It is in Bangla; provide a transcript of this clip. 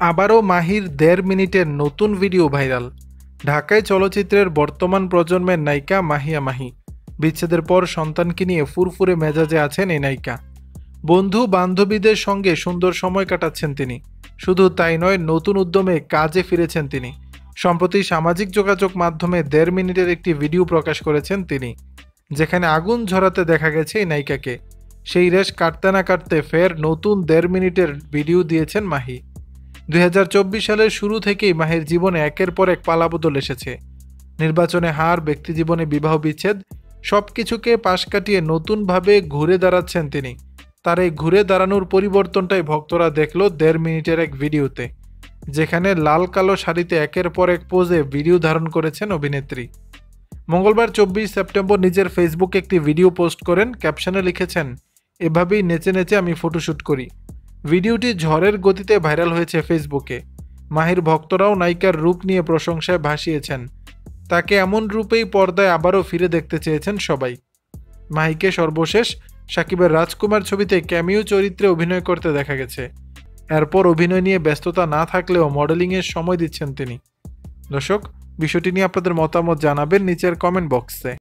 আবারও মাহির ১.৫ মিনিটের নতুন ভিডিও ভাইরাল। ঢাকায় চলচ্চিত্রের বর্তমান প্রজন্মের নায়িকা মাহিয়া মাহি। বিচ্ছেদের পর সন্তানকে নিয়ে ফুরফুরে মেজাজে আছেন এই নায়িকা। বন্ধু বান্ধবীদের সঙ্গে সুন্দর সময় কাটাচ্ছেন তিনি। শুধু তাই নয়, নতুন উদ্যমে কাজে ফিরেছেন তিনি। সম্প্রতি সামাজিক যোগাযোগ মাধ্যমে ১.৫ মিনিটের একটি ভিডিও প্রকাশ করেছেন তিনি, যেখানে আগুন ঝরাতে দেখা গেছে এই নায়িকাকে। সেই রেশ কাটতে না কাটতে ফের নতুন ১.৫ মিনিটের ভিডিও দিয়েছেন মাহি। ২০২৪ সালের শুরু থেকেই মাহির জীবনে একের পর এক পালাবদল এসেছে। নির্বাচনে হার, ব্যক্তিজীবনে বিবাহ বিচ্ছেদ, সবকিছুকে পাশ কাটিয়ে নতুনভাবে ঘুরে দাঁড়াচ্ছেন তিনি। তার এই ঘুরে দাঁড়ানোর পরিবর্তনটাই ভক্তরা দেখল ১.৫ মিনিটের এক ভিডিওতে, যেখানে লাল কালো শাড়িতে একের পর এক পোজে ভিডিও ধারণ করেছেন অভিনেত্রী। মঙ্গলবার ২৪ সেপ্টেম্বর নিজের ফেসবুকে একটি ভিডিও পোস্ট করেন। ক্যাপশনে লিখেছেন, "এভাবেই নেচে নেচে আমি ফটোশ্যুট করি।" ভিডিওটি ঝড়ের গতিতে ভাইরাল হয়েছে ফেসবুকে। মাহির ভক্তরাও নায়িকার রূপ নিয়ে প্রশংসায় ভাসিয়েছেন। তাকে এমন রূপেই পর্দায় আবারও ফিরে দেখতে চেয়েছেন সবাই। মাহিকে সর্বশেষ সাকিবের রাজকুমার ছবিতে ক্যামিও চরিত্রে অভিনয় করতে দেখা গেছে। এরপর অভিনয় নিয়ে ব্যস্ততা না থাকলেও মডেলিংয়ের সময় দিচ্ছেন তিনি। দর্শক, বিষয়টি নিয়ে আপনাদের মতামত জানাবেন নিচের কমেন্ট বক্সে।